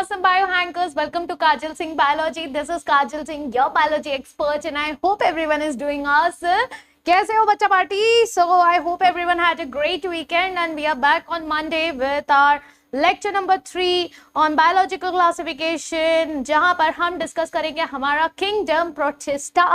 awesome bio hankers. Welcome to Kajal Singh Biology. This is Kajal Singh, your biology expert, and I hope everyone is doing awesome. कैसे हो बच्चा party? So I hope everyone had a great weekend and we are back on Monday with our lecture number 3 on biological classification, जहां पर हम discuss करेंगे हमारा kingdom protista.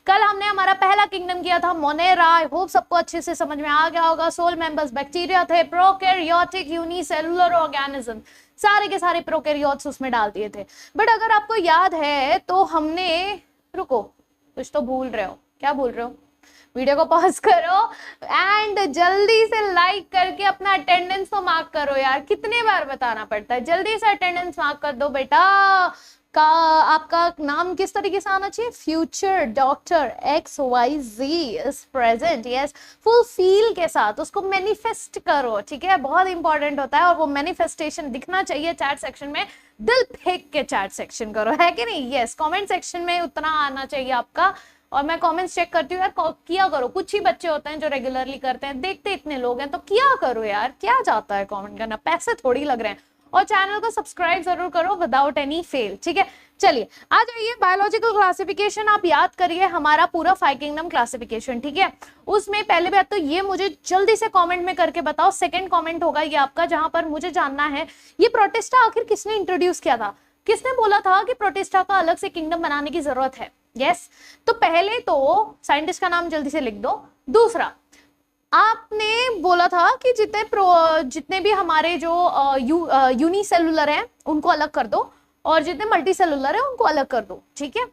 कल हमने हमारा पहला किंगडम किया था मोनेरा। आई होप सबको अच्छे से समझ में आ गया होगा। सोल मेंबर्स बैक्टीरिया थे, प्रोकैरियोटिक यूनिसेलुलर ऑर्गेनिज्म, सारे के सारे प्रोकैरियोट्स उसमें डाल दिए थे। बट अगर आपको याद है तो हमने, रुको कुछ तो भूल रहे हो, क्या भूल रहे हो? वीडियो को पॉज करो एंड जल्दी से लाइक करके अपना अटेंडेंस तो मार्क करो यार। कितने बार बताना पड़ता है? जल्दी से अटेंडेंस मार्क कर दो बेटा। का आपका नाम किस तरीके से आना चाहिए? Future doctor XYZ is present. Yes, full feel के साथ उसको मैनिफेस्ट करो, ठीक है? बहुत इंपॉर्टेंट होता है और वो मैनिफेस्टेशन दिखना चाहिए चैट सेक्शन में। दिल फेंक के चैट सेक्शन करो, है कि नहीं? यस, कमेंट सेक्शन में उतना आना चाहिए आपका। और मैं कमेंट्स चेक करती हूँ यार, किया करो। कुछ ही बच्चे होते हैं जो रेगुलरली करते हैं, देखते इतने लोग हैं तो किया करो यार। क्या जाता है कमेंट करना, पैसे थोड़ी लग रहे हैं। और चैनल को सब्सक्राइब जरूर करो विदाउट एनी फेल, ठीक है? चलिए आ जाइए। बायोलॉजिकल क्लासिफिकेशन आप याद करिए, हमारा पूरा 5 किंगडम क्लासिफिकेशन, ठीक है? उसमें पहले बात तो ये मुझे जल्दी से कमेंट में करके बताओ। सेकंड कमेंट होगा ये आपका, जहां पर मुझे जानना है ये प्रोटिस्टा आखिर किसने इंट्रोड्यूस किया था? किसने बोला था कि प्रोटिस्टा का अलग से किंगडम बनाने की जरूरत है? यस, तो पहले तो साइंटिस्ट का नाम जल्दी से लिख दो। दूसरा, आपने बोला था कि जितने भी हमारे जो यूनिसेलुलर हैं उनको अलग कर दो और जितने मल्टी सेलुलर हैं उनको अलग कर दो, ठीक है?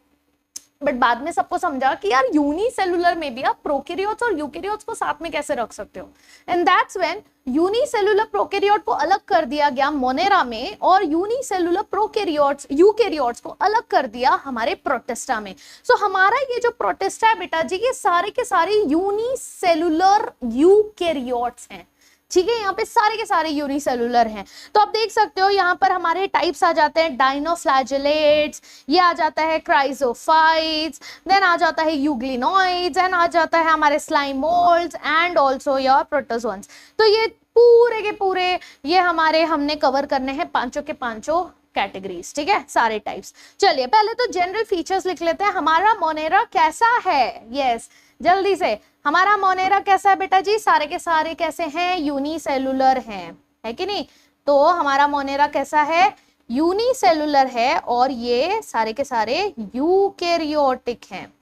बट बाद में सबको समझा कि यार यूनिसेलुलर में भी आप प्रोकैरियोट्स और यूकैरियोट्स को साथ में कैसे रख सकते हो। And that's when unicellular prokaryote को अलग कर दिया गया मोनेरा में और यूनिसेलुलर प्रोकैरियोट्स यूकैरियोट्स को अलग कर दिया हमारे प्रोटिस्टा में। सो हमारा ये जो प्रोटिस्टा है बेटा जी, ये सारे के सारे यूनिसेलुलर यूकैरियोट्स हैं, ठीक है? यहाँ पे सारे के सारे यूनिसेलुलर हैं। तो आप देख सकते हो यहाँ पर हमारे टाइप्स आ जाते हैं डाइनोफ्लैजेलेट्स, ये आ जाता है क्राइजोफाइट्स, देन आ जाता है यूग्लिनोइड्स, एंड आ जाता है हमारे slime moulds and also your protozoans. तो ये पूरे के पूरे ये हमारे हमने कवर करने हैं पांचों के पांचों कैटेगरीज, ठीक है? सारे टाइप्स। चलिए पहले तो जनरल फीचर्स लिख लेते हैं। हमारा मोनेरा कैसा है? यस, जल्दी से, हमारा मोनेरा कैसा है बेटा जी? सारे के सारे कैसे हैं? यूनिसेलुलर हैं, है कि नहीं? तो हमारा मोनेरा कैसा है? यूनिसेलुलर है और ये सारे के सारे यूकैरियोटिक हैं,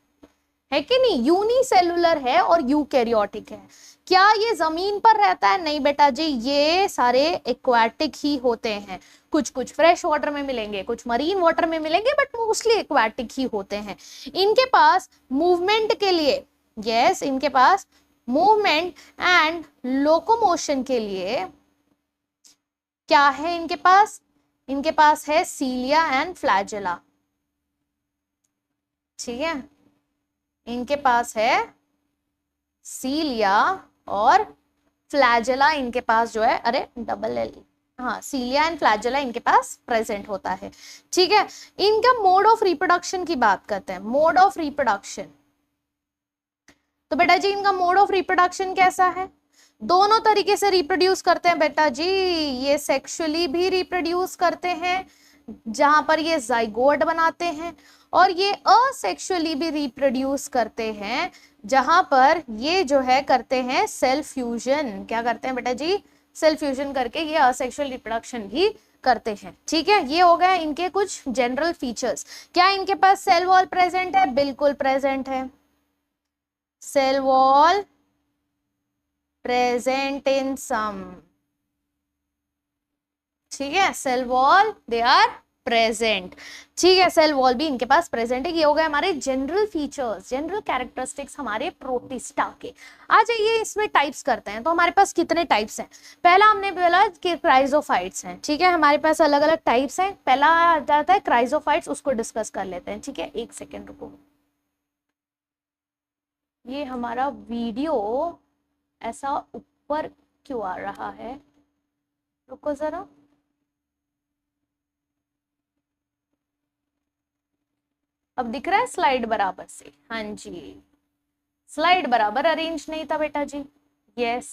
है कि नहीं? यूनिसेलुलर है और यूकैरियोटिक है। क्या ये जमीन पर रहता है? नहीं बेटा जी, ये सारे एक्वाटिक ही होते हैं। कुछ कुछ फ्रेश वाटर में मिलेंगे, कुछ मरीन वाटर में मिलेंगे, बट मोस्टली एक्वाटिक ही होते हैं। इनके पास मूवमेंट के लिए, यस, इनके पास मूवमेंट एंड लोकोमोशन के लिए क्या है इनके पास? इनके पास है सीलिया एंड फ्लैजेला, ठीक है? इनके पास है सीलिया और फ्लैजेला, इनके पास जो है, अरे डबल एल, हाँ, सीलिया एंड फ्लैजेला इनके पास प्रेजेंट होता है, ठीक है? इनका मोड ऑफ रिप्रोडक्शन की बात करते हैं। मोड ऑफ रिप्रोडक्शन, तो बेटा जी इनका मोड ऑफ रिप्रोडक्शन कैसा है? दोनों तरीके से रिप्रोड्यूस करते हैं बेटा जी। ये सेक्सुअली भी रिप्रोड्यूस करते हैं जहां पर ये जाइगोट बनाते हैं, और ये असेक्सुअली भी रिप्रोड्यूस करते हैं जहां पर ये जो है करते हैं सेल फ्यूजन। क्या करते हैं बेटा जी? सेल फ्यूजन करके ये असेक्सुअल रिप्रोडक्शन भी करते हैं, ठीक है? ये हो गए इनके कुछ जनरल फीचर्स। क्या इनके पास सेल वॉल प्रेजेंट है? बिल्कुल प्रेजेंट है। Cell wall present in some, ठीक है? Cell wall they are present, ठीक है? सेल वॉल भी इनके पास प्रेजेंट है। ये हो गए हमारे जनरल फीचर्स, जनरल कैरेक्टरिस्टिक्स हमारे प्रोटिस्टा के। आ जाइए इसमें टाइप्स करते हैं। तो हमारे पास कितने टाइप्स हैं? पहला हमने बोला कि क्राइजोफाइट्स हैं, ठीक है? हमारे पास अलग अलग टाइप्स हैं। पहला आ जाता है क्राइजोफाइट्स, उसको डिस्कस कर लेते हैं, ठीक है? एक सेकेंड रुको, ये हमारा वीडियो ऐसा ऊपर क्यों आ रहा है? रुको जरा, अब दिख रहा है स्लाइड बराबर से? हाँ जी, स्लाइड बराबर अरेंज नहीं था बेटा जी। यस,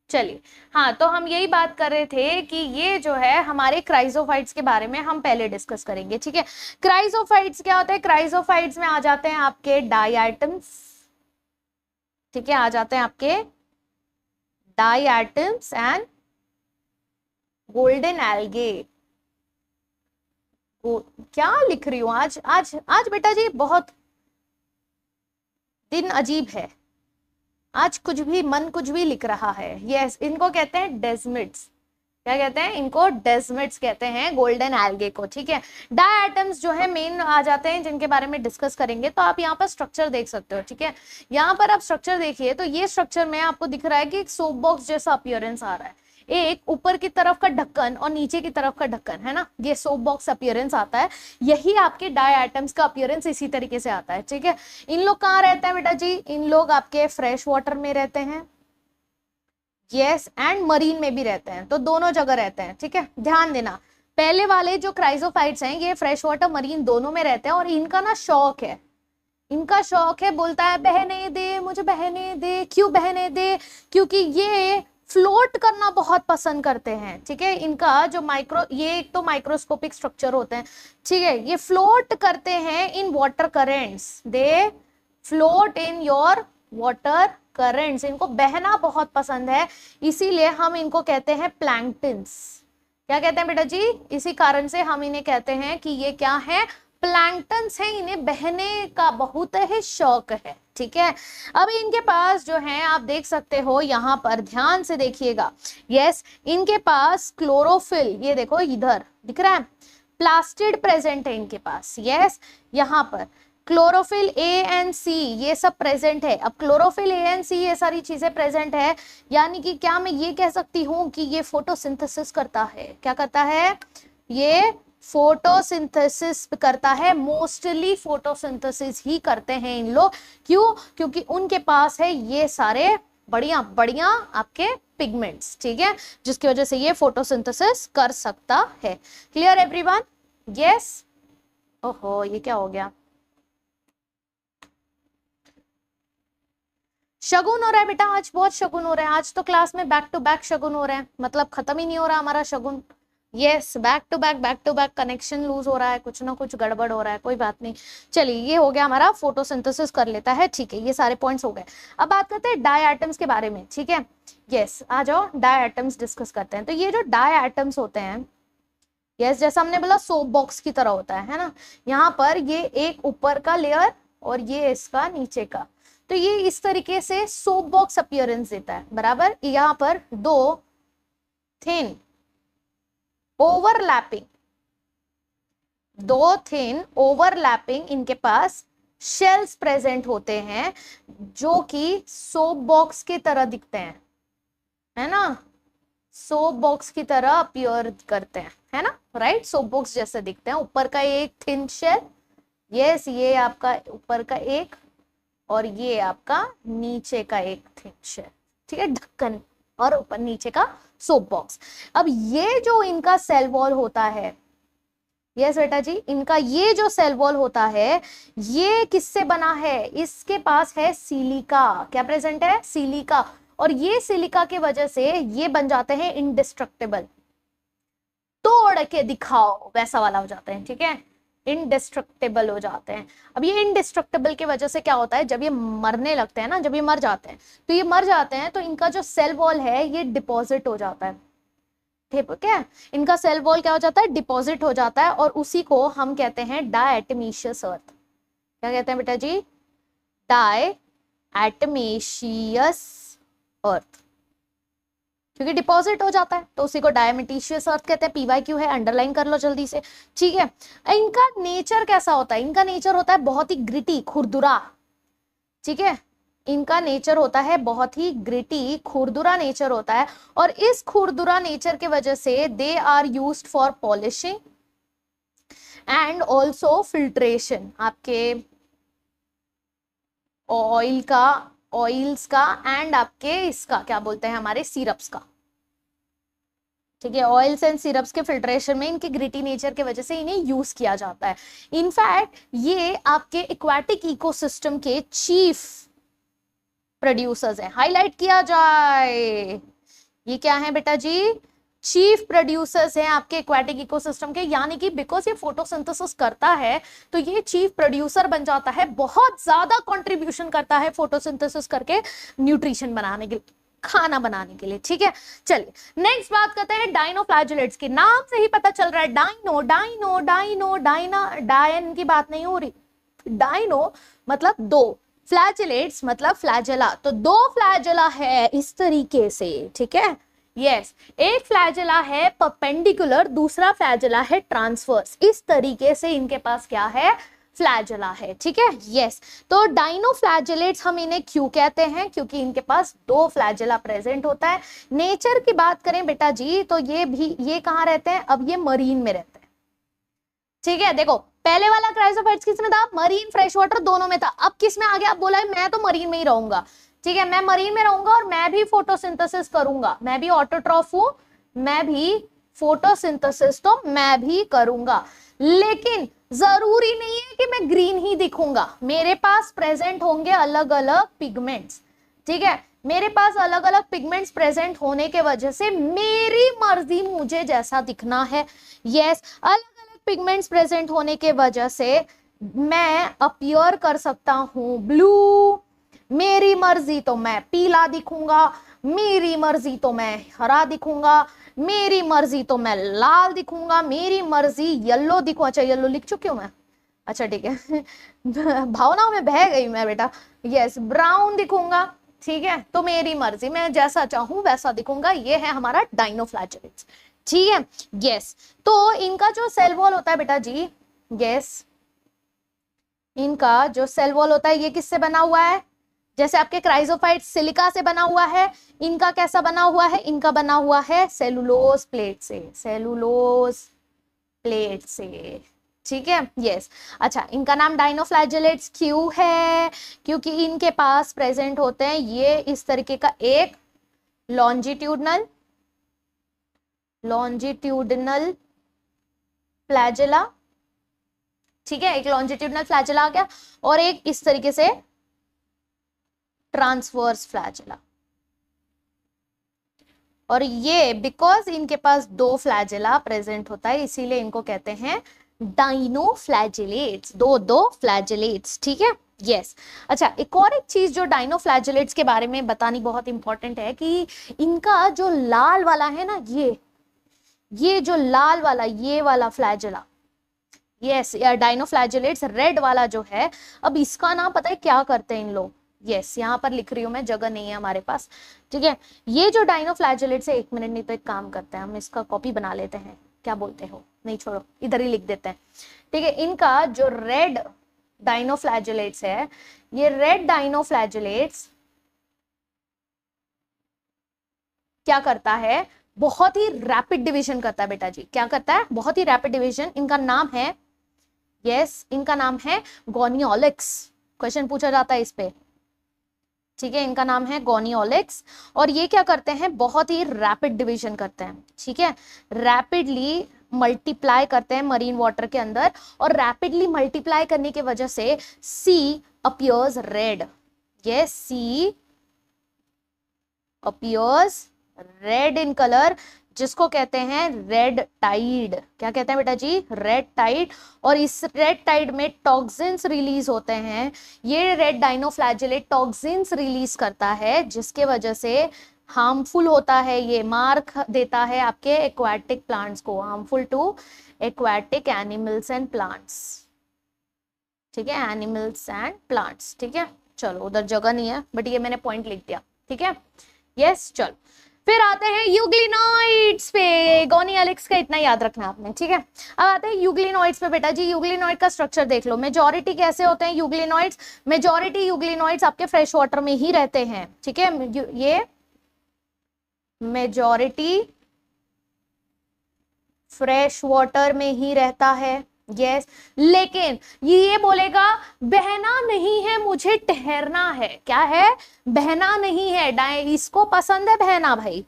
चलिए, हाँ, तो हम यही बात कर रहे थे कि ये जो है हमारे क्राइजोफाइट्स के बारे में हम पहले डिस्कस करेंगे, ठीक है। क्राइजोफाइट्स क्या होता है? क्राइजोफाइट्स में आ जाते हैं आपके डायटम्स, ठीक है, आ जाते हैं आपके डायटम्स एंड गोल्डन एल्गे। क्या लिख रही हूँ आज आज आज बेटा जी, बहुत दिन अजीब है आज, कुछ भी मन कुछ भी लिख रहा है। यस, इनको कहते हैं डेस्मिड्स। क्या कहते हैं इनको? डेस्मिड्स कहते हैं गोल्डन एल्गे को, ठीक है। डायटम्स जो है मेन आ जाते हैं जिनके बारे में डिस्कस करेंगे। तो आप यहाँ पर स्ट्रक्चर देख सकते हो, ठीक है। यहाँ पर आप स्ट्रक्चर देखिए, तो ये स्ट्रक्चर में आपको दिख रहा है कि एक सोप बॉक्स जैसा अपीयरेंस आ रहा है। एक ऊपर की तरफ का ढक्कन और नीचे की तरफ का ढक्कन, है ना, ये सोप बॉक्स अपीयरेंस आता है। यही आपके डायटम्स का अपीयरेंस इसी तरीके से आता है, ठीक है। इन लोग कहाँ रहते हैं बेटा जी? इन लोग आपके फ्रेश वाटर में रहते हैं, यस, एंड मरीन में भी रहते हैं, तो दोनों जगह रहते हैं, ठीक है। ध्यान देना, पहले वाले जो क्राइजोफाइट्स हैं ये फ्रेश वाटर मरीन दोनों में रहते हैं, और इनका ना शौक है, इनका शौक है, बोलता है बहने दे मुझे, बहने दे। क्यों बहने दे? क्योंकि ये फ्लोट करना बहुत पसंद करते हैं, ठीक है। इनका जो ये एक तो माइक्रोस्कोपिक स्ट्रक्चर होते हैं, ठीक है, ये फ्लोट करते हैं in water currents, they float in your water currents. इनको बहना बहुत पसंद है, इसीलिए हम इनको कहते हैं प्लैंक्टन्स। क्या कहते हैं बेटा जी? इसी कारण से हम इन्हें कहते हैं कि ये क्या है? प्लैंक्टन्स है। इन्हें बहने का बहुत ही शौक है, ठीक है। अब इनके पास जो है आप देख सकते हो, यहाँ पर ध्यान से देखिएगा, यस, इनके पास क्लोरोफिल, ये देखो इधर दिख रहा है, प्लास्टिड प्रेजेंट है इनके पास, यस, यहाँ पर क्लोरोफिल ए एंड सी ये सब प्रेजेंट है। अब क्लोरोफिल ए एंड सी ये सारी चीजें प्रेजेंट है, यानी कि क्या मैं ये कह सकती हूँ कि ये फोटोसिंथेसिस करता है। क्या करता है? ये फोटोसिंथेसिस करता है, मोस्टली फोटोसिंथेसिस ही करते हैं इन लोग। क्यों? क्योंकि उनके पास है ये सारे बढ़िया बढ़िया आपके पिगमेंट्स, ठीक है, जिसकी वजह से ये फोटोसिंथेसिस कर सकता है। Clear everyone? यस। ओहो, ये क्या हो गया? शगुन हो रहा है बेटा, आज बहुत शगुन हो रहा है। आज तो क्लास में बैक टू बैक शगुन हो रहे हैं, मतलब खत्म ही नहीं हो रहा हमारा Shagun. Yes, back to back connection loose हो रहा है, कुछ ना कुछ गड़बड़ हो रहा है, कोई बात नहीं। चलिए, ये हो गया हमारा फोटोसिंथेसिस कर लेता है, ठीक है, ये सारे पॉइंट्स हो गए। अब बात करते हैं डायटम्स के बारे में, ठीक है। यस, आ जाओ डायटम्स डिस्कस करते हैं। तो ये जो डायटम्स होते हैं, यस, जैसा हमने बोला सोप बॉक्स की तरह होता है ना, यहाँ पर ये एक ऊपर का लेयर और ये इसका नीचे का, तो ये इस तरीके से सोप बॉक्स अपीयरेंस देता है, बराबर। यहाँ पर दो थिन ओवरलैपिंग इनके पास शेल्स प्रेजेंट होते हैं, जो कि सोप बॉक्स की तरह दिखते हैं, है ना, सोप बॉक्स की तरह अपीयर करते हैं, है ना, राइट, सोप बॉक्स जैसे दिखते हैं। ऊपर का एक थिन शेल, यस, ये आपका ऊपर का एक, और ये आपका नीचे का एक थिन शेल, ठीक है, ढक्कन, और ऊपर नीचे का सोप बॉक्स। अब ये जो इनका सेल वॉल होता है, यस बेटा जी, इनका ये जो सेल वॉल होता है, ये किससे बना है? इसके पास है सिलिका। क्या प्रेजेंट है? सिलिका। और ये सिलिका की वजह से ये बन जाते हैं इंडिस्ट्रक्टेबल, तोड़ के दिखाओ वैसा वाला हो जाते हैं, ठीक है, इंडिस्ट्रक्टेबल हो जाते हैं। अब ये इंडिस्ट्रक्टेबल की वजह से क्या होता है, जब ये मरने लगते हैं ना, जब ये मर जाते हैं, तो ये मर जाते हैं तो इनका जो सेल वॉल है ये डिपॉजिट हो जाता है, ठीक है, इनका सेल वॉल क्या हो जाता है? डिपॉजिट हो जाता है, और उसी को हम कहते हैं डायटमीशियस अर्थ। क्या कहते हैं बेटा जी? डायटमीशियस अर्थ, क्योंकि डिपॉजिट हो जाता है तो उसी को डायमेटिशियस अर्थ कहते हैं। PYQ है, अंडरलाइन कर लो जल्दी से, ठीक है। इनका नेचर कैसा होता है? इनका नेचर होता है बहुत ही ग्रिटी, खुरदुरा, ठीक है, इनका नेचर होता है बहुत ही ग्रिटी, खुरदुरा नेचर होता है, और इस खुरदुरा नेचर के वजह से they are used for polishing and also filtration, आपके ऑयल्स का एंड आपके इसका क्या बोलते हैं, हमारे सिरप्स का, ठीक है, ऑयल्स एंड सिरप्स के फिल्ट्रेशन में इनके ग्रिटी नेचर के वजह से इन्हें यूज किया जाता है। इनफैक्ट ये आपके एक्वाटिक इकोसिस्टम के चीफ प्रोड्यूसर्स हैं। हाईलाइट किया जाए, ये क्या है बेटा जी, चीफ प्रोड्यूसर्स हैं आपके एक्वाटिक इकोसिस्टम के, यानी कि बिकॉज ये फोटोसिंथेसिस करता है तो ये चीफ प्रोड्यूसर बन जाता है, बहुत ज्यादा कंट्रीब्यूशन करता है फोटोसिंथेसिस करके न्यूट्रिशन बनाने के लिए, खाना बनाने के लिए। ठीक है, चलिए नेक्स्ट बात करते हैं डाइनोफ्लैजेलेट्स की। नाम से ही पता चल रहा है डाइनो डाइनो डाइनो डाइना, डायन की बात नहीं हो रही, डाइनो मतलब दो, फ्लैजेलेट्स मतलब फ्लैजेला, तो दो फ्लैजेला है इस तरीके से। ठीक है, यस, एक फ्लैजेला है परपेंडिकुलर, दूसरा फ्लैजेला है ट्रांसवर्स, इस तरीके से इनके पास क्या है, फ्लैजेला है। ठीक है, यस, तो डाइनोफ्लैजेलेट्स हम इन्हें क्यों कहते हैं, क्योंकि इनके पास दो फ्लैजेला प्रेजेंट होता है। नेचर की बात करें बेटा जी तो ये कहाँ रहते हैं, अब ये मरीन में रहते हैं। ठीक है, देखो पहले वाला क्राइसोफाइट्स किसमें था, मरीन फ्रेश वाटर दोनों में था, अब किस में आ गया, आप बोला है मैं तो मरीन में ही रहूंगा। ठीक है, मैं मरीन में रहूंगा और मैं भी फोटोसिंथेसिस करूंगा, मैं भी ऑटोट्रॉफ हूं, मैं भी फोटोसिंथेसिस तो मैं भी करूंगा, लेकिन जरूरी नहीं है कि मैं ग्रीन ही दिखूंगा, मेरे पास प्रेजेंट होंगे अलग अलग पिगमेंट्स। ठीक है, मेरे पास अलग अलग पिगमेंट्स प्रेजेंट होने के वजह से मेरी मर्जी मुझे जैसा दिखना है। यस, अलग अलग पिगमेंट्स प्रेजेंट होने के वजह से मैं अपीयर कर सकता हूं ब्लू, मेरी मर्जी तो मैं पीला दिखूंगा, मेरी मर्जी तो मैं हरा दिखूंगा, मेरी मर्जी तो मैं लाल दिखूंगा, मेरी मर्जी येलो दिखूं। अच्छा येलो लिख चुकी हूं मैं, अच्छा ठीक है भावनाओं में बह गई मैं बेटा। यस, ब्राउन दिखूंगा। ठीक है, तो मेरी मर्जी, मैं जैसा चाहूं वैसा दिखूंगा। ये है हमारा डाइनोफ्लैजेलेट्स। ठीक है, यस, तो इनका जो सेल वॉल होता है बेटा जी, यस, इनका जो सेल वॉल होता है ये किससे बना हुआ है, जैसे आपके क्राइसोफाइट सिलिका से बना हुआ है, इनका कैसा बना हुआ है, इनका बना हुआ है सेलुलोज प्लेट से, सेलुलोज प्लेट से। ठीक है, यस, अच्छा, इनका नाम डाइनोफ्लैजेलेट्स क्यों है, क्योंकि इनके पास प्रेजेंट होते हैं ये इस तरीके का एक लॉन्जिट्यूडनल फ्लैजेला। ठीक है, एक लॉन्जिट्यूडनल फ्लैजेला आ गया और एक इस तरीके से ट्रांसवर्स फ्लैजेला, और ये बिकॉज इनके पास दो फ्लैजेला प्रेजेंट होता है इसीलिए इनको कहते हैं डाइनोफ्लैजेलेट्स, दो फ्लैजेलेट्स। ठीक है, यस, अच्छा, एक और एक चीज जो डाइनोफ्लैजेलेट्स के बारे में बतानी बहुत इंपॉर्टेंट है कि इनका जो लाल वाला है ना, ये जो लाल वाला, ये वाला फ्लैजेला, यस, डाइनोफ्लैजेलेट्स रेड वाला जो है, अब इसका नाम पता है क्या करते हैं इन लोग, यस, यहाँ पर लिख रही हूं मैं, जगह नहीं है हमारे पास। ठीक है, ये जो डाइनोफ्लैजेलेट्स है, एक मिनट नहीं तो एक काम करते हैं, हम इसका कॉपी बना लेते हैं, क्या बोलते हो, नहीं छोड़ो इधर ही लिख देते हैं। ठीक है, इनका जो रेड डाइनोफ्लैजेलेट्स है, ये रेड डाइनोफ्लैजेलेट्स क्या करता है, बहुत ही रैपिड डिवीजन करता है बेटा जी, क्या करता है, बहुत ही रैपिड डिवीजन। इनका नाम है, यस, इनका नाम है गोनियोलिक्स, क्वेश्चन पूछा जाता है इस पे। ठीक है, इनका नाम है गोनियोलिक्स, और ये क्या करते हैं, बहुत ही रैपिड डिवीजन करते हैं। ठीक है, रैपिडली मल्टीप्लाई करते हैं मरीन वाटर के अंदर, और रैपिडली मल्टीप्लाई करने की वजह से sea appears red, yes, sea appears red in colour, जिसको कहते हैं रेड टाइड। क्या कहते हैं बेटा जी, रेड टाइड, और इस रेड टाइड में टॉक्सिन्स रिलीज होते हैं, ये रेड डाइनोफ्लैजेलेट टॉक्सिन्स रिलीज करता है, जिसके वजह से हार्मफुल होता है, ये मार्क देता है आपके एक्वाटिक प्लांट्स को, harmful to aquatic animals and plants. ठीक है, एनिमल्स एंड प्लांट्स। ठीक है, चलो उधर जगह नहीं है बट ये मैंने पॉइंट लिख दिया। ठीक है, यस, चलो फिर आते हैं यूग्लिनोइड्स पे, गोनियोलिक्स का इतना याद रखना आपने। ठीक है, अब आते हैं यूग्लिनोइड्स पे बेटा जी। यूग्लिनोइड का स्ट्रक्चर देख लो, मेजॉरिटी कैसे होते हैं यूग्लिनोइड्स, मेजॉरिटी यूग्लिनोइड्स आपके फ्रेश वाटर में ही रहते हैं। ठीक है, ये मेजॉरिटी फ्रेश वाटर में ही रहता है, यस, लेकिन ये बोलेगा बहना नहीं है, मुझे ठहरना है। क्या है, बहना नहीं है, इसको पसंद है बहना भाई।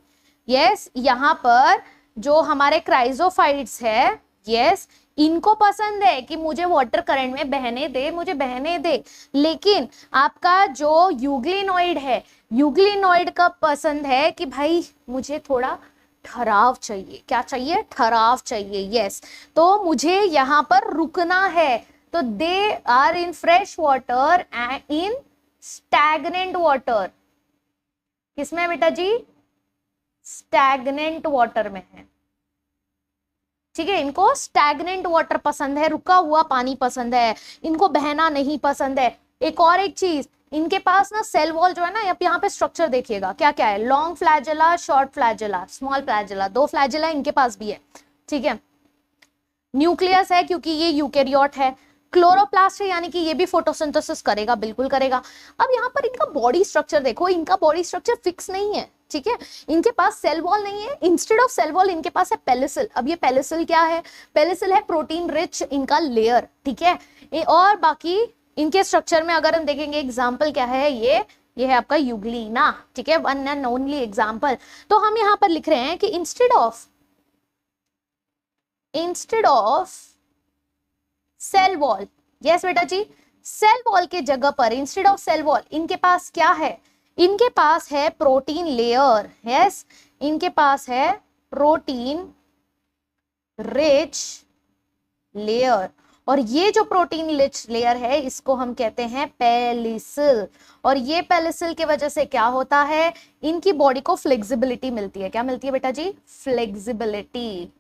यस, यहाँ पर जो हमारे क्राइसोफाइट्स है, यस, इनको पसंद है कि मुझे वाटर करंट में बहने दे, मुझे बहने दे, लेकिन आपका जो यूग्लिनॉइड है, यूग्लिनॉइड का पसंद है कि भाई मुझे थोड़ा ठहराव चाहिए। क्या चाहिए? ठहराव चाहिए। यस, तो मुझे यहाँ पर रुकना है। तो they are in fresh water and in stagnant water. किसमें बेटा जी? स्टैग्नेंट वाटर में है। ठीक है, इनको स्टैग्नेंट वाटर पसंद है, रुका हुआ पानी पसंद है, इनको बहना नहीं पसंद है। एक और एक चीज, इनके पास ना सेल वॉल जो है ना, यहाँ पे स्ट्रक्चर देखिएगा क्या क्या है, long flagella, short flagella, small flagella, दो फ्लैजेला इनके पास भी है। ठीक है, न्यूक्लियस है क्योंकि ये यूकेरियोट है, क्लोरोप्लास्ट है यानी कि ये भी फोटोसिंथेसिस करेगा, बिल्कुल करेगा। अब यहाँ पर इनका बॉडी स्ट्रक्चर देखो, इनका बॉडी स्ट्रक्चर फिक्स नहीं है। ठीक है, इनके पास सेल वॉल नहीं है, इंस्टेड ऑफ सेल वॉल इनके पास है पेलिसिल। अब ये पेलिसिल क्या है? पेलिसिल है प्रोटीन रिच इनका लेयर। ठीक है, और बाकी इनके स्ट्रक्चर में अगर हम देखेंगे एग्जाम्पल क्या है, ये है आपका यूग्लिना। ठीक है, वन एंड ओनली एग्जाम्पल। तो हम यहाँ पर लिख रहे हैं कि instead of cell wall, yes बेटा जी, सेल वॉल के जगह पर इंस्टेड ऑफ सेल वॉल इनके पास क्या है? इनके पास है प्रोटीन लेयर। यस, इनके पास है प्रोटीन रिच लेयर, और ये जो प्रोटीन रिच लेयर है इसको हम कहते हैं पेलिसिल। और ये पेलिसिल की वजह से क्या होता है? इनकी बॉडी को फ्लेक्सिबिलिटी मिलती है। क्या मिलती है बेटा जी? फ्लेक्सिबिलिटी।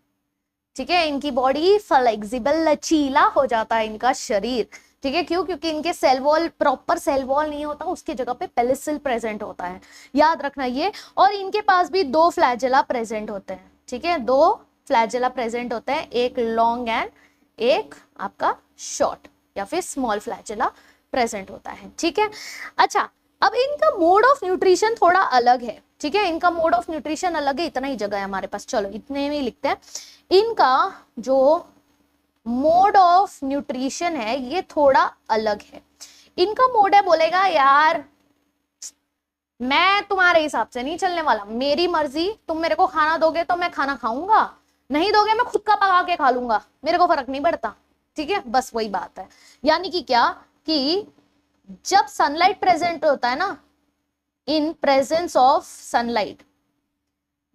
ठीक है, इनकी बॉडी फ्लेक्सिबल, लचीला हो जाता है इनका शरीर। ठीक है, क्यों? क्योंकि इनके cell wall, proper cell wall नहीं होता, उसकी जगह पे पेलिसिल प्रेजेंट होता है, याद रखना ये। और इनके पास भी दो फ्लैजेला प्रेजेंट होते हैं। ठीक है, दो फ्लैजेला प्रेजेंट होते हैं, एक लॉन्ग एंड एक आपका शॉर्ट या फिर स्मॉल फ्लैजेला प्रेजेंट होता है। ठीक है, अच्छा, अब इनका मोड ऑफ न्यूट्रिशन थोड़ा अलग है। ठीक है, इनका मोड ऑफ न्यूट्रिशन अलग है, इतना ही जगह है हमारे पास, चलो इतने में ही लिखते हैं। इनका जो मोड ऑफ न्यूट्रिशन है ये थोड़ा अलग है। इनका मोड है, बोलेगा यार मैं तुम्हारे हिसाब से नहीं चलने वाला, मेरी मर्जी, तुम मेरे को खाना दोगे तो मैं खाना खाऊंगा, नहीं दोगे मैं खुद का पका के खा लूंगा, मेरे को फर्क नहीं पड़ता। ठीक है, बस वही बात है। यानी कि क्या कि जब सनलाइट प्रेजेंट होता है ना, इन प्रेजेंस ऑफ सनलाइट,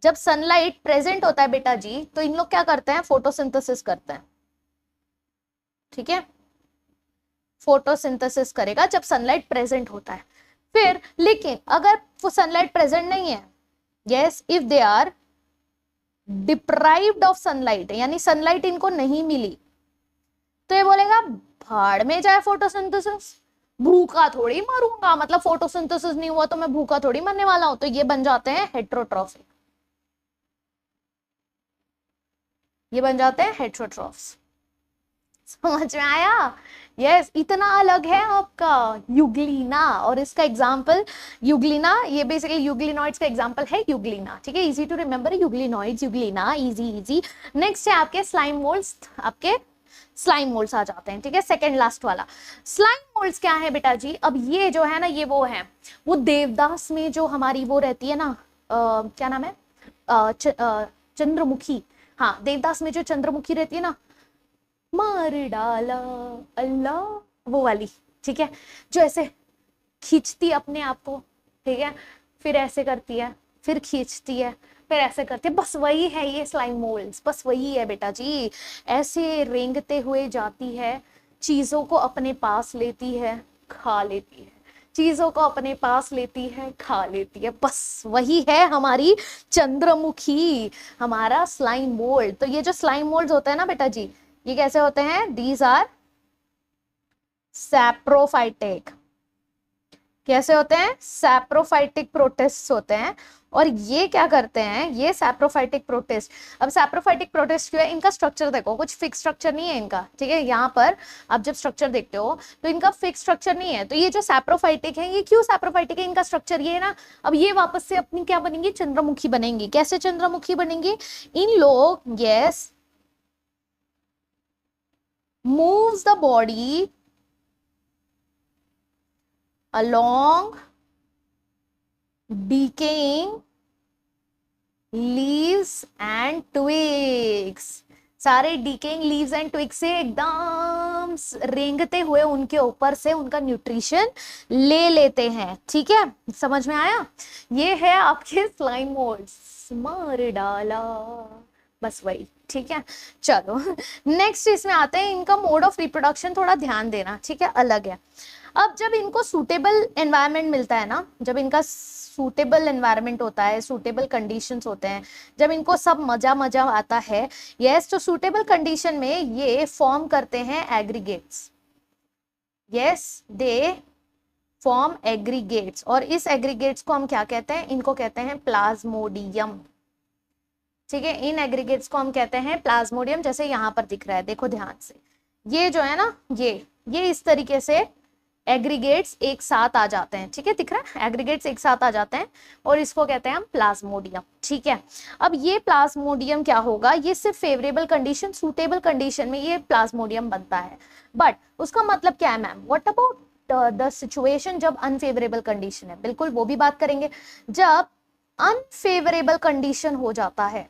जब सनलाइट प्रेजेंट होता है बेटा जी, तो इन लोग क्या करते हैं? फोटोसिंथेसिस करते हैं। ठीक है, फोटोसिंथेसिस करेगा जब सनलाइट प्रेजेंट होता है। फिर लेकिन अगर वो सनलाइट प्रेजेंट नहीं है, yes, if they are deprived of sunlight, यानी सनलाइट इनको नहीं मिली, तो ये बोलेगा भाड़ में जाए फोटोसिंथेसिस, भूखा थोड़ी मरूंगा, मतलब फोटोसिंथेसिस नहीं हुआ तो मैं भूखा थोड़ी मरने वाला हूं। तो ये बन जाते हैं हेट्रोट्रॉफिक, ये बन जाते हैं हेट्रोट्रॉफ्स। समझ में आया? यस, इतना अलग है आपका यूग्लिना। और इसका एग्जाम्पल यूग्लिना, ये बेसिकली यूग्लिनॉइड्स का एग्जाम्पल है यूग्लिना। ठीक है, easy to remember, euglenoids, euglena, easy easy. Next है आपके स्लाइम मोल्ड्स, आपके स्लाइम मोल्ड्स आ जाते हैं। ठीक है, सेकंड लास्ट वाला स्लाइम मोल्ड्स क्या है बेटा जी? अब ये जो है ना, ये वो है, वो देवदास में जो हमारी वो रहती है ना, क्या नाम है, चंद्रमुखी। हाँ, देवदास में जो चंद्रमुखी रहती है ना, मार डाला अल्लाह, वो वाली। ठीक है, जो ऐसे खींचती अपने आप को, ठीक है, फिर ऐसे करती है, फिर खींचती है, फिर ऐसे करती है, बस वही है ये स्लाइम मोल्ड्स, बस वही है बेटा जी। ऐसे रेंगते हुए जाती है, चीजों को अपने पास लेती है, खा लेती है, चीजों को अपने पास लेती है, खा लेती है, बस वही है हमारी चंद्रमुखी, हमारा स्लाइम मोल्ड। तो ये जो स्लाइम मोल्ड्स होते हैं ना बेटा जी, ये कैसे होते हैं? These are saprophytic. कैसे होते हैं? सैप्रोफाइटिक प्रोटिस्ट होते हैं। और ये क्या करते हैं? ये सैप्रोफाइटिक प्रोटिस्ट। अब सैप्रोफाइटिक प्रोटिस्ट क्यों है? इनका स्ट्रक्चर देखो, कुछ फिक्स स्ट्रक्चर नहीं है इनका। ठीक है, यहाँ पर आप जब स्ट्रक्चर देखते हो तो इनका फिक्स स्ट्रक्चर नहीं है। तो ये जो सैप्रोफाइटिक है, ये क्यों सैप्रोफाइटिक है? इनका स्ट्रक्चर ये है ना। अब ये वापस से अपनी क्या बनेंगी? चंद्रमुखी बनेंगी। कैसे चंद्रमुखी बनेंगी? इन लोग, yes, moves the body along decaying leaves and twigs. सारे डीकेइंग लीव्स एंड ट्विग्स से एकदम रेंगते हुए उनके ऊपर से उनका न्यूट्रिशन ले लेते हैं। ठीक है, समझ में आया? ये है आपके स्लाइम मोल्ड्स, मार डाला, बस वही। ठीक है, चलो नेक्स्ट इसमें आते हैं। इनका मोड ऑफ रिप्रोडक्शन थोड़ा ध्यान देना, ठीक है, अलग है। अब जब इनको सूटेबल एनवायरनमेंट मिलता है ना, जब इनका सूटेबल एनवायरनमेंट होता है, सूटेबल कंडीशंस होते हैं, जब इनको सब मजा मजा आता है, यस, तो सूटेबल कंडीशन में ये फॉर्म करते हैं aggregates. Yes, they form aggregates, और इस एग्रीगेट्स को हम क्या कहते हैं? इनको कहते हैं प्लाज्मोडियम। ठीक है, इन एग्रीगेट्स को हम कहते हैं प्लाज्मोडियम। जैसे यहाँ पर दिख रहा है, देखो ध्यान से, ये जो है ना, ये इस तरीके से एग्रीगेट्स एक साथ आ जाते हैं। ठीक है, दिख रहा है, एग्रीगेट्स एक साथ आ जाते हैं और इसको कहते हैं हम प्लाज्मोडियम। ठीक है, अब ये प्लाज्मोडियम क्या होगा? ये सिर्फ फेवरेबल कंडीशन, सूटेबल कंडीशन में ये प्लाज्मोडियम बनता है। बट उसका मतलब क्या है ma'am? What about the situation जब अनफेवरेबल कंडीशन है? बिल्कुल वो भी बात करेंगे। जब अनफेवरेबल कंडीशन हो जाता है,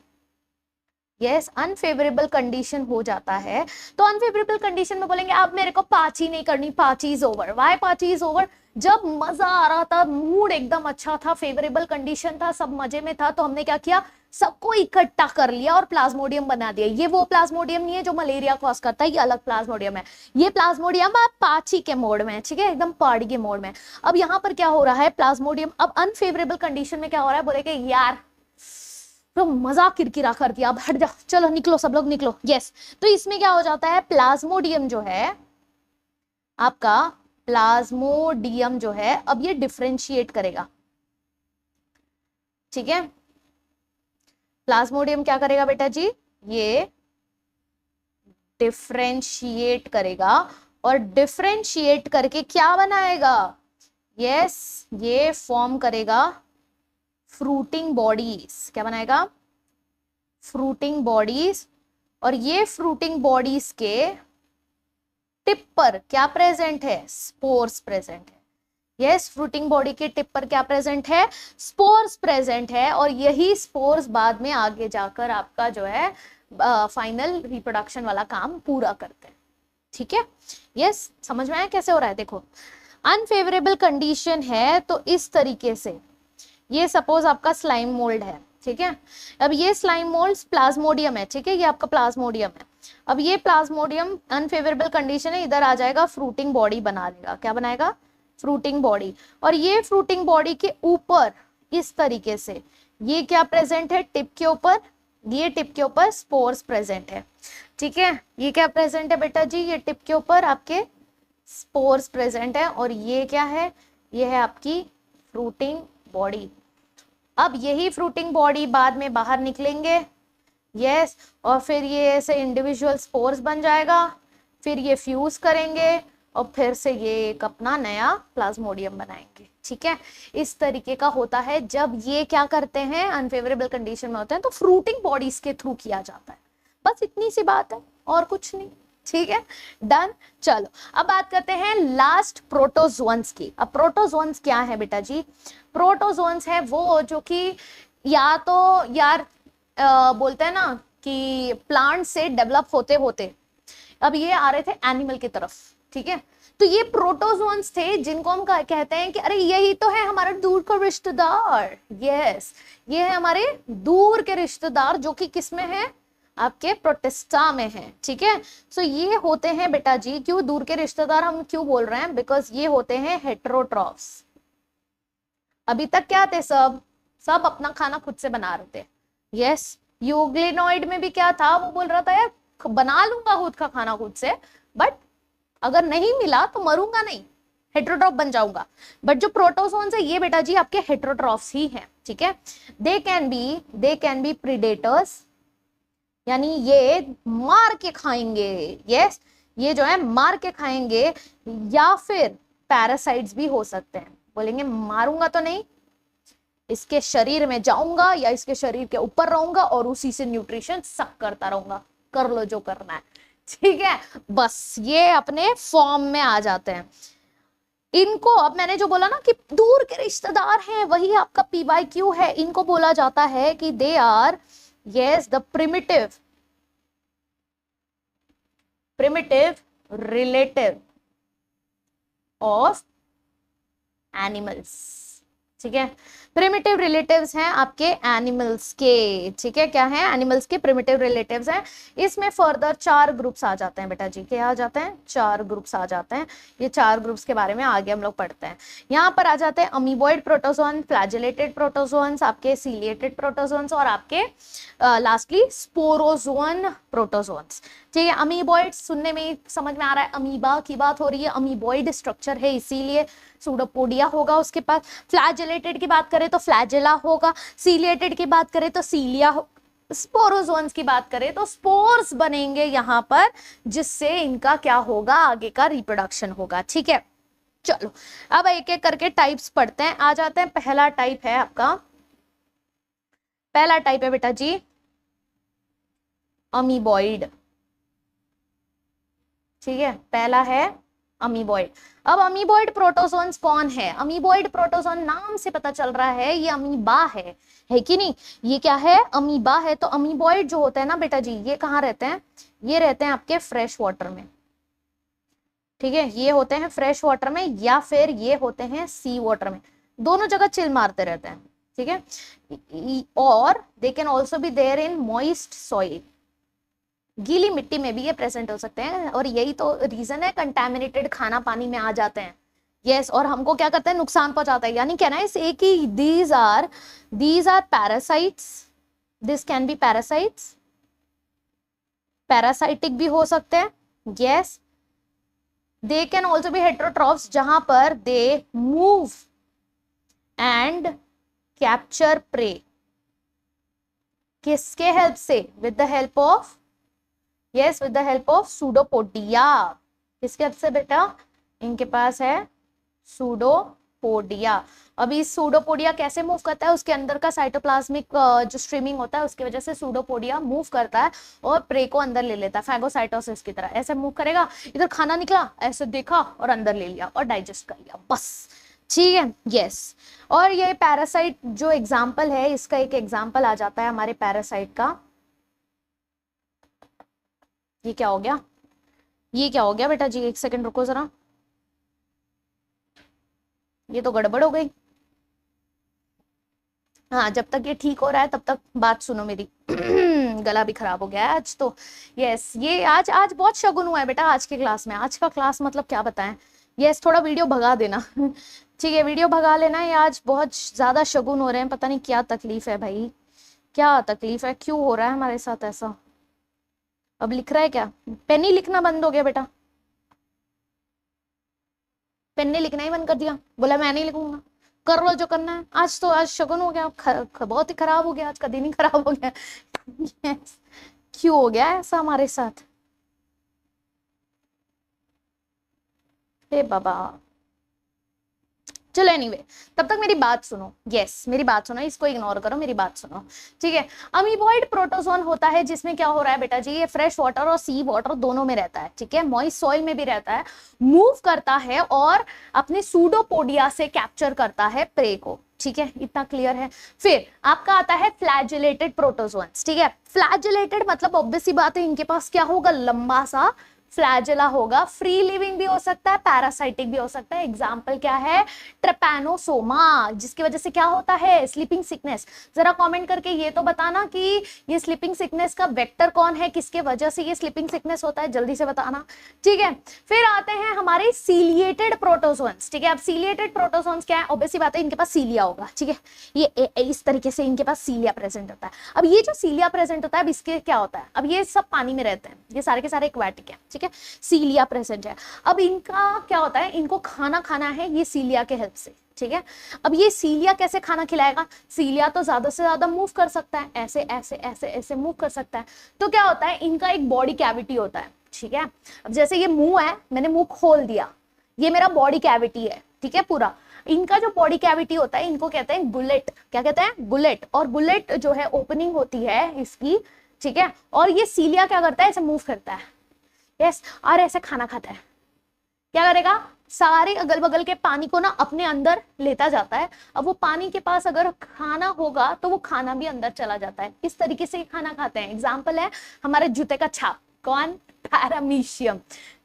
यस, अनफेवरेबल कंडीशन हो जाता है, तो अनफेवरेबल कंडीशन में बोलेंगे अब मेरे को पाची नहीं करनी, पाची इज ओवर। व्हाई पाची इज ओवर? जब मजा आ रहा था, मूड एकदम अच्छा था, फेवरेबल कंडीशन था, सब मजे में था, तो हमने क्या किया? सबको इकट्ठा कर लिया और प्लाज्मोडियम बना दिया। ये वो प्लाज्मोडियम नहीं है जो मलेरिया कॉज करता है, ये अलग प्लाज्मोडियम है। ये प्लाज्मोडियम पाची के मोड में है, ठीक है, एकदम पार्टी के मोड में। अब यहाँ पर क्या हो रहा है? प्लाज्मोडियम अब अनफेवरेबल कंडीशन में क्या हो रहा है? बोलेगे यार तो मजा किरकिरा कर दिया, अब हट जा, चलो निकलो, सब लोग निकलो। यस, तो इसमें क्या हो जाता है? प्लाज्मोडियम जो है आपका, प्लाज्मोडियम जो है, अब ये डिफरेंशिएट करेगा। ठीक है, प्लाज्मोडियम क्या करेगा बेटा जी? ये डिफरेंशिएट करेगा, और डिफरेंशिएट करके क्या बनाएगा? यस, ये फॉर्म करेगा फ्रूटिंग बॉडीज। क्या बनाएगा? Fruiting bodies. और ये फ्रूटिंग बॉडीज के टिप पर क्या प्रेजेंट है? स्पोर्स प्रेजेंट है। यस, फ्रूटिंग बॉडी के टिप पर क्या प्रेजेंट है? स्पोर्स प्रेजेंट है, और यही स्पोर्स बाद में आगे जाकर आपका जो है फाइनल रिप्रोडक्शन वाला काम पूरा करते हैं। ठीक है, यस, समझ में आया कैसे हो रहा है? देखो, अनफेवरेबल कंडीशन है तो इस तरीके से, ये सपोज आपका स्लाइम मोल्ड है, ठीक है, अब ये स्लाइम मोल्ड प्लाज्मोडियम है, ठीक है, ये आपका प्लाज्मोडियम है। अब ये प्लाज्मोडियम अनफेवरेबल कंडीशन है, इधर आ जाएगा, फ्रूटिंग बॉडी बना देगा। क्या बनाएगा? Fruiting body. और ये फ्रूटिंग बॉडी के ऊपर इस तरीके से ये क्या प्रेजेंट है? टिप के ऊपर, ये टिप के ऊपर स्पोर्स प्रेजेंट है। ठीक है, ये क्या प्रेजेंट है बेटा जी? ये टिप के ऊपर आपके स्पोर्स प्रेजेंट है, और ये क्या है? ये है आपकी फ्रूटिंग बॉडी। अब यही फ्रूटिंग बॉडी बाद में बाहर निकलेंगे, यस, और फिर ये ऐसे इंडिविजुअल स्पोर्स बन जाएगा, फिर ये फ्यूज करेंगे और फिर से ये एक अपना नया प्लाज्मोडियम बनाएंगे। ठीक है, इस तरीके का होता है जब ये क्या करते हैं? अनफेवरेबल कंडीशन में होते हैं, तो फ्रूटिंग बॉडीज के थ्रू किया जाता है। बस इतनी सी बात है और कुछ नहीं। ठीक है, डन। चलो अब बात करते हैं लास्ट प्रोटोजोन्स की। अब प्रोटोजोन्स क्या है बेटा जी? प्रोटोजोन्स है वो जो कि या तो यार बोलते हैं ना कि प्लांट से डेवलप होते होते अब ये आ रहे थे एनिमल की तरफ। ठीक है, तो ये प्रोटोजोन्स थे जिनको हम कहते हैं कि अरे यही तो है हमारा दूर का रिश्तेदार। यस, ये है हमारे दूर के रिश्तेदार जो कि किसमें है? आपके प्रोटिस्टा में है। ठीक है, सो ये होते हैं बेटा जी, क्यों दूर के रिश्तेदार हम क्यों बोल रहे हैं? बिकॉज ये होते हैं हेटेरोट्रॉफ्स। अभी तक क्या थे? सब अपना खाना खुद से बना रहे थे। यस, यूग्लिनोइड में भी क्या था? वो बोल रहा था यार बना लूंगा खुद का खाना खुद से, बट अगर नहीं मिला तो मरूंगा नहीं, हेटेरोट्रॉफ बन जाऊंगा। बट जो प्रोटोजोन्स है ये बेटा जी आपके हेटेरोट्रॉफ्स ही हैं। ठीक है, दे कैन बी प्रीडेटर्स, यानी ये मार के खाएंगे। यस, ये जो है मार के खाएंगे, या फिर पैरासाइट्स भी हो सकते हैं। बोलेंगे मारूंगा तो नहीं, इसके शरीर में जाऊंगा या इसके शरीर के ऊपर रहूंगा और उसी से न्यूट्रिशन सक करता रहूंगा, कर लो जो करना है। ठीक है, बस ये अपने फॉर्म में आ जाते हैं। इनको अब मैंने जो बोला ना कि दूर के रिश्तेदार हैं, वही आपका PYQ है। इनको बोला जाता है कि they are, yes, the primitive primitive relative of animals. ठीक है, प्रिमिटिव रिलेटिव्स हैं आपके एनिमल्स के। ठीक है, क्या है? एनिमल्स के प्रिमिटिव रिलेटिव्स हैं। इसमें फर्दर 4 ग्रुप्स आ जाते हैं बेटा जी। क्या आ जाते हैं? 4 ग्रुप्स आ जाते हैं। ये 4 ग्रुप्स के बारे में आगे हम लोग पढ़ते हैं। यहाँ पर आ जाते हैं अमीबॉइड प्रोटोजोन, फ्लैजेलेटेड प्रोटोजोन्स, आपके सीलिएटेड प्रोटोजोन्स और आपके लास्टली स्पोरोजोन प्रोटोजोन्स। ठीक है, अमीबॉइड सुनने में समझ में आ रहा है, अमीबा की बात हो रही है, अमीबॉइड स्ट्रक्चर है इसीलिए सूडोपोडिया होगा उसके पास। फ्लैजेलेटेड की बात करें तो फ्लैजेला होगा, सीलिएटेड की बात करें तो सीलिया, स्पोरोजोन्स की बात करें तो स्पोर्स बनेंगे यहाँ पर, जिससे इनका क्या होगा? आगे का रिप्रोडक्शन होगा। ठीक है, चलो अब एक एक करके टाइप्स पढ़ते हैं। आ जाते हैं, पहला टाइप है आपका, पहला टाइप है बेटा जी अमीबॉइड। ठीक है, पहला है अमीबॉइड। अब अमीबॉइड प्रोटोजोन्स कौन है? अमीबॉइड प्रोटोजोन नाम से पता चल रहा है ये अमीबा है कि नहीं? ये क्या है? अमीबा है। तो अमीबॉइड जो होते हैं ना बेटा जी, ये कहाँ रहते हैं? ये रहते हैं आपके फ्रेश वाटर में। ठीक है, ये होते हैं फ्रेश वाटर में या फिर ये होते हैं सी वाटर में, दोनों जगह चिल मारते रहते हैं। ठीक है, और they can also be there in moist soil, गीली मिट्टी में भी ये प्रेजेंट हो सकते हैं। और यही तो रीजन है कंटेमिनेटेड खाना पानी में आ जाते हैं। यस, और हमको क्या करते हैं? नुकसान पहुंचाता है। यानी कहना है एक ही, these are parasites, this can be parasites, parasitic भी हो सकते हैं। Yes, they can also be heterotrophs, जहां पर they move and capture prey. किसके हेल्प से? With the help of, yes, with the help of pseudopodia. किसके हेल्प से बेटा? इनके पास है सूडोपोडिया। अभी सूडोपोडिया कैसे मूव करता है? उसके अंदर का साइटोप्लाज्मिक जो स्ट्रीमिंग होता है उसकी वजह से सूडोपोडिया मूव करता है और प्रे को अंदर ले लेता है, फैगोसाइटोसिस की तरह ऐसे मूव करेगा। इधर खाना निकला, ऐसे देखा और अंदर ले लिया और डाइजेस्ट कर लिया, बस। ठीक है, यस। और ये पैरासाइट जो एग्जाम्पल है, इसका एक एग्जाम्पल आ जाता है हमारे पैरासाइट का। ये क्या हो गया? ये क्या हो गया बेटा जी? एक सेकंड रुको जरा, ये तो गड़बड़ हो गई। हाँ, जब तक ये ठीक हो रहा है तब तक बात सुनो मेरी। गला भी खराब हो गया है आज तो। यस, ये आज बहुत शगुन हुआ है बेटा आज के क्लास में। आज का क्लास मतलब क्या बताएं। यस, थोड़ा वीडियो भगा देना। ठीक है, वीडियो भगा लेना। ये आज बहुत ज्यादा शगुन हो रहे हैं, पता नहीं क्या तकलीफ है भाई, क्या तकलीफ है, क्यों हो रहा है हमारे साथ ऐसा। अब लिख रहा है क्या? पेन ही लिखना बंद हो गया बेटा, पेन ने लिखना ही बंद कर दिया, बोला मैं नहीं लिखूंगा, कर लो जो करना है। आज तो आज शगुन हो गया, बहुत ही खराब हो गया, आज का दिन ही खराब हो गया। yes. क्यों हो गया ऐसा हमारे साथ? हे बाबा, चलो एनीवे, तब तक मेरी बात सुनो। यस, मेरी बात सुनो, इसको इग्नोर करो, मेरी बात सुनो। ठीक है, अमीबॉइड प्रोटोजोन होता है जिसमें क्या हो रहा है बेटा जी? ये फ्रेश वाटर और सी वाटर दोनों में रहता है। ठीक है, मॉइस्ट सॉइल में भी रहता है, मूव करता है और अपने सूडोपोडिया से कैप्चर करता है प्रे को। ठीक है, इतना क्लियर है। फिर आपका आता है फ्लैजेलेटेड प्रोटोजोन्स। ठीक है, फ्लैजेलेटेड मतलब ऑब्वियस सी बात है, इनके पास क्या होगा? लंबा सा फ्लैजेला होगा। फ्री लिविंग भी हो सकता है, पैरासाइटिक भी हो सकता है। एग्जाम्पल क्या है? ट्रेपैनोसोमा, जिसकी वजह से क्या होता है? Sleeping sickness. जरा कमेंट करके ये तो बताना कि ये स्लीपिंग सिकनेस का वेक्टर कौन है, किसके वजह से ये स्लीपिंग सिकनेस होता है, जल्दी से बताना। ठीक है, फिर आते हैं हमारे सीलिएटेड प्रोटोजोन्स। ठीक है, अब सीलिएटेड प्रोटोजोन्स क्या है? ऑब्वियसली बात है, इनके पास सीलिया होगा। ठीक है, ये इस तरीके से इनके पास सीलिया प्रेजेंट होता है। अब ये जो सीलिया प्रेजेंट होता है, अब इसके क्या होता है? अब ये सब पानी में रहते हैं, ये सारे के सारे एक्वाटिक है। ठीक है, सीलिया प्रेजेंट है। अब इनका क्या होता है? इनको खाना खाना है ये सीलिया के हेल्प से। ठीक है, अब ये सीलिया कैसे खाना खिलाएगा? सीलिया तो ज्यादा से ज्यादा मूव कर सकता है, ऐसे ऐसे ऐसे ऐसे मूव कर सकता है। तो क्या होता है? इनका एक बॉडी कैविटी होता है। ठीक है, अब जैसे ये मुंह है, मैंने मुंह खोल दिया, ये मेरा बॉडी कैविटी है। ठीक है, पूरा इनका जो बॉडी कैविटी होता है, इनको कहते हैं गुलेट। क्या कहते हैं? गुलेट। और गुलेट जो है ओपनिंग होती है इसकी। ठीक है, और ये सीलिया क्या करता है? ऐसे मूव करता है। यस, और ऐसे खाना खाता है। क्या करेगा? सारे अगल बगल के पानी को ना अपने अंदर लेता जाता है। अब वो पानी के पास अगर खाना होगा तो वो खाना भी अंदर चला जाता है। इस तरीके से खाना खाते हैं। एग्जाम्पल है हमारे जूते का छाप। कौन? पैरामीशियम।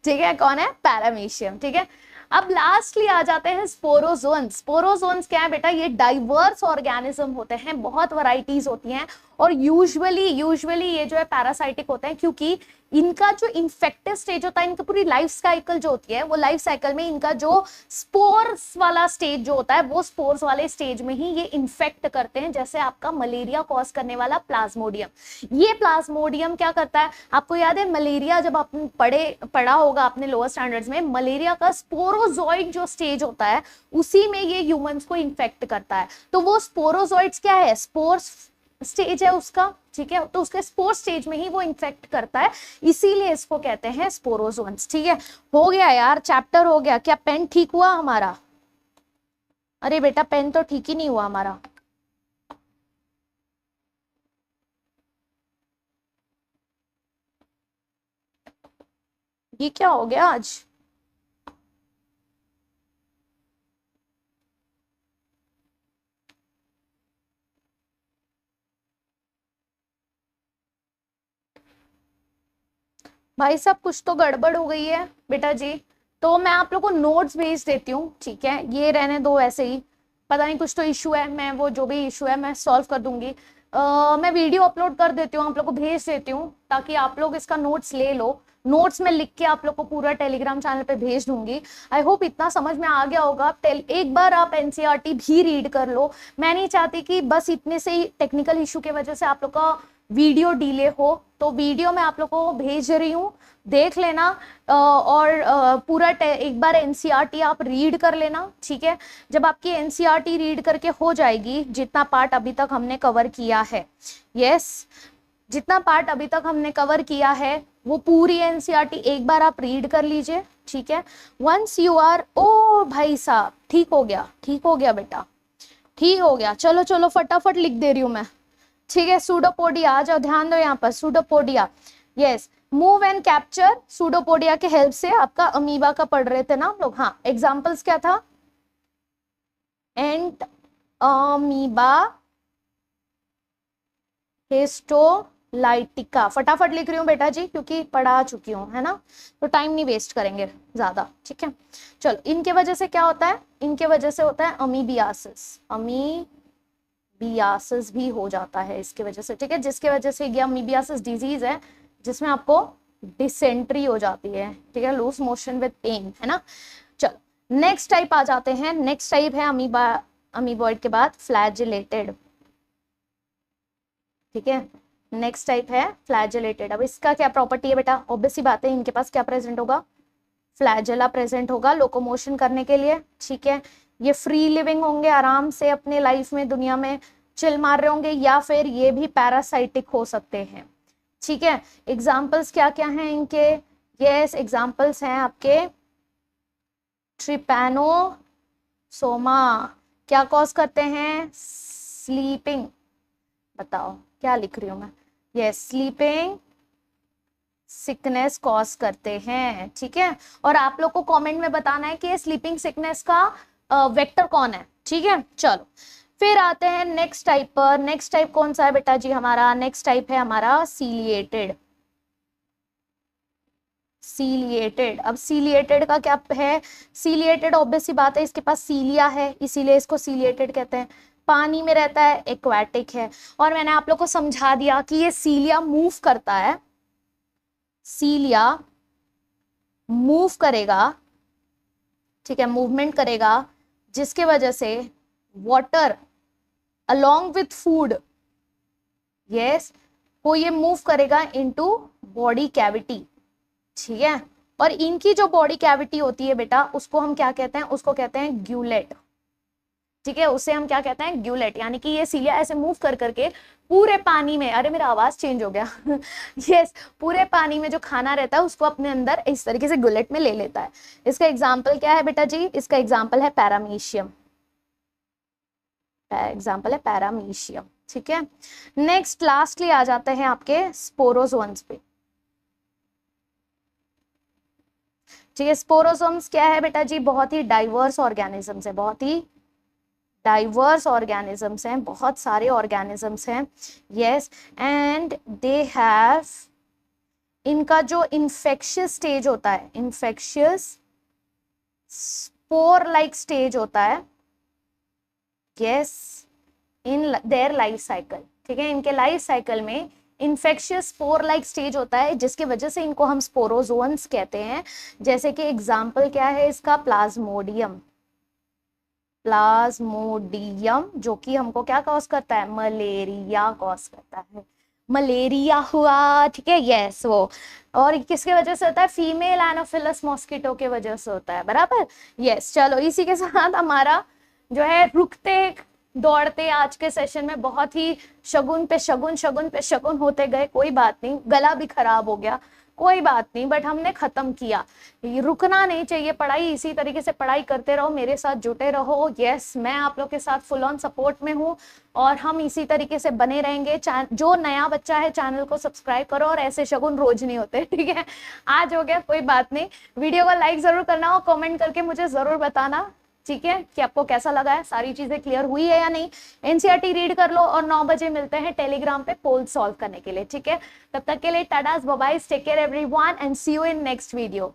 ठीक है, कौन है? पैरामीशियम। ठीक है, अब लास्टली आ जाते हैं स्पोरोजोन्स। स्पोरोजोन्स क्या है बेटा? ये डाइवर्स ऑर्गेनिज्म होते हैं, बहुत वैरायटीज होती हैं, और यूजुअली ये जो है पैरासाइटिक होते हैं, क्योंकि इनका जो इन्फेक्टिव स्टेज होता है, इनकी पूरी लाइफ साइकिल जो होती है, वो लाइफ साइकिल में इनका जो स्पोर्स वाला स्टेज जो होता है, वो स्पोर्स वाले स्टेज में ही ये इन्फेक्ट करते हैं। जैसे आपका मलेरिया कॉज करने वाला प्लाज्मोडियम, ये प्लाज्मोडियम क्या करता है? आपको याद है मलेरिया, जब आपने पढ़ा होगा अपने लोअर स्टैंडर्ड्स में, मलेरिया का स्पोरोजोइड जो स्टेज होता है, उसी में ये ह्यूमंस को इन्फेक्ट करता है। तो वो स्पोरोजोइड्स क्या है? स्पोर्स स्टेज है उसका। ठीक है, तो उसके स्पोर स्टेज में ही वो इन्फेक्ट करता है, इसीलिए इसको कहते हैं स्पोरोजोन्स। ठीक है, हो गया यार, चैप्टर हो गया। क्या पेन ठीक हुआ हमारा? अरे बेटा, पेन तो ठीक ही नहीं हुआ हमारा। ये क्या हो गया आज? भाई साहब, कुछ तो गड़बड़ हो गई है बेटा जी। तो मैं आप लोग को नोट्स भेज देती हूँ, ठीक है, ये रहने दो ऐसे ही। पता नहीं कुछ तो इशू है, मैं वो जो भी इशू है मैं सॉल्व कर दूंगी। मैं वीडियो अपलोड कर देती हूँ, आप लोग को भेज देती हूँ, ताकि आप लोग इसका नोट्स ले लो। नोट्स में लिख के आप लोग को पूरा टेलीग्राम चैनल पे भेज दूंगी। आई होप इतना समझ में आ गया होगा। एक बार आप एनसीईआरटी भी रीड कर लो। मैं नहीं चाहती कि बस इतने से ही टेक्निकल इशू की वजह से आप लोग का वीडियो डिले हो, तो वीडियो मैं आप लोग को भेज रही हूँ, देख लेना। और पूरा एक बार एनसीईआरटी आप रीड कर लेना। ठीक है, जब आपकी एनसीईआरटी रीड करके हो जाएगी, जितना पार्ट अभी तक हमने कवर किया है, यस, जितना पार्ट अभी तक हमने कवर किया है, वो पूरी एनसीईआरटी एक बार आप रीड कर लीजिए। ठीक है, वंस यू आर, ओ भाई साहब, ठीक हो गया, ठीक हो गया बेटा, ठीक हो गया। चलो चलो, फटाफट लिख दे रही हूँ मैं। ठीक है, सूडोपोडिया आ जाओ, ध्यान दो यहाँ पर, pseudopodia, yes, move and capture. Pseudopodia के हेल्प से आपका अमीबा का पढ़ रहे थे ना हम लोग। हाँ, एग्जांपल्स क्या था? एंट अमीबा हिस्टोलाइटिका। फटाफट लिख रही हूँ बेटा जी, क्योंकि पढ़ा चुकी हूँ, है ना, तो टाइम नहीं वेस्ट करेंगे ज्यादा। ठीक है, चलो, इनके वजह से क्या होता है? इनके वजह से होता है अमीबियासिस। अमीबियासिस भी हो जाता है इसके वजह से। ठीक है, जिसके वजह से ये अमीबियासिस डिजीज है, जिसमें आपको डिसेंट्री हो जाती है। ठीक है, लूज मोशन विद पेन, है ना। चलो, नेक्स्ट टाइप आ जाते हैं। नेक्स्ट टाइप है अमीबॉइड के बाद फ्लैजिलेटेड। ठीक है, नेक्स्ट टाइप है फ्लैजिलेटेड। अब इसका क्या प्रॉपर्टी है बेटा? ऑब्वियस सी बात है, इनके पास क्या प्रेजेंट होगा? फ्लैजेला प्रेजेंट होगा लोकोमोशन करने के लिए। ठीक है, ये फ्री लिविंग होंगे, आराम से अपने लाइफ में दुनिया में चिल मार रहे होंगे, या फिर ये भी पैरासाइटिक हो सकते हैं। ठीक है, एग्जाम्पल्स क्या क्या हैं इनके? यस, एग्जाम्पल्स हैं आपके ट्रिपैनोसोमा। क्या कॉज करते हैं? स्लीपिंग। बताओ क्या लिख रही हूं मैं? यस, स्लीपिंग सिकनेस कॉज करते हैं। ठीक है, और आप लोग को कमेंट में बताना है कि स्लीपिंग सिकनेस का वेक्टर कौन है। ठीक है, चलो, फिर आते हैं नेक्स्ट टाइप पर। नेक्स्ट टाइप कौन सा है बेटा जी हमारा? नेक्स्ट टाइप है हमारा सीलिएटेड। सीलिएटेड, अब सीलिएटेड का क्या है? सीलिएटेड ऑब्वियस सी बात है, इसके पास सीलिया है, इसीलिए इसको सीलिएटेड कहते हैं। पानी में रहता है, एक्वाटिक है, और मैंने आप लोग को समझा दिया कि ये सीलिया मूव करता है। सीलिया मूव करेगा, ठीक है, मूवमेंट करेगा, जिसके वजह से water along with food, yes, वो ये मूव करेगा इनटू बॉडी कैविटी। ठीक है, और इनकी जो बॉडी कैविटी होती है बेटा, उसको हम क्या कहते हैं? उसको कहते हैं ग्यूलेट। ठीक है, उसे हम क्या कहते हैं? ग्यूलेट। यानी कि ये सीलिया ऐसे मूव कर करके पूरे पानी में, अरे मेरा आवाज चेंज हो गया यस, पूरे पानी में जो खाना रहता है उसको अपने अंदर इस तरीके से गुलेट में ले लेता है। इसका एग्जाम्पल क्या है बेटा जी? इसका एग्जाम्पल है पैरामीशियम। एग्जाम्पल है पैरामीशियम। ठीक है, नेक्स्ट लास्टली आ जाते हैं आपके स्पोरोजोन्स पे। ठीक है, स्पोरोजोम्स क्या है बेटा जी? बहुत ही डाइवर्स ऑर्गेनिजम्स है, बहुत ही डाइवर्स ऑर्गेनिजम्स हैं, बहुत सारे ऑर्गेनिजम्स हैं। यस, एंड दे हैव इनका जो इन्फेक्शियस स्टेज होता है, इन्फेक्शियस स्पोर लाइक स्टेज होता है, yes, in their life cycle, ठीक है, इनके लाइफ साइकिल में इन्फेक्शियस स्पोर लाइक स्टेज होता है, जिसकी वजह से इनको हम स्पोरोजोन्स कहते हैं। जैसे कि एग्जाम्पल क्या है इसका, प्लाज्मोडियम, प्लाज्मोडियम जो कि हमको क्या कॉज करता है, मलेरिया कॉज करता है, मलेरिया हुआ, ठीक है, यस वो। और किसके वजह से होता है, फीमेल एनोफिलस मॉस्किटो के वजह से होता है, बराबर, यस। चलो इसी के साथ हमारा जो है रुकते दौड़ते आज के सेशन में बहुत ही शगुन पे शगुन, शगुन पे शगुन होते गए, कोई बात नहीं, गला भी खराब हो गया, कोई बात नहीं, बट हमने खत्म किया। रुकना नहीं चाहिए, पढ़ाई इसी तरीके से पढ़ाई करते रहो, मेरे साथ जुटे रहो, यस, मैं आप लोग के साथ फुल ऑन सपोर्ट में हूँ और हम इसी तरीके से बने रहेंगे। जो नया बच्चा है चैनल को सब्सक्राइब करो, और ऐसे शगुन रोज नहीं होते, ठीक है, आज हो गया, कोई बात नहीं। वीडियो को लाइक जरूर करना और कमेंट करके मुझे जरूर बताना, ठीक है, कि आपको कैसा लगा है, सारी चीजें क्लियर हुई है या नहीं। एनसीईआरटी रीड कर लो और 9 बजे मिलते हैं टेलीग्राम पे पोल सॉल्व करने के लिए, ठीक है। तब तक के लिए tata, bye bye, take care everyone and see you in next video.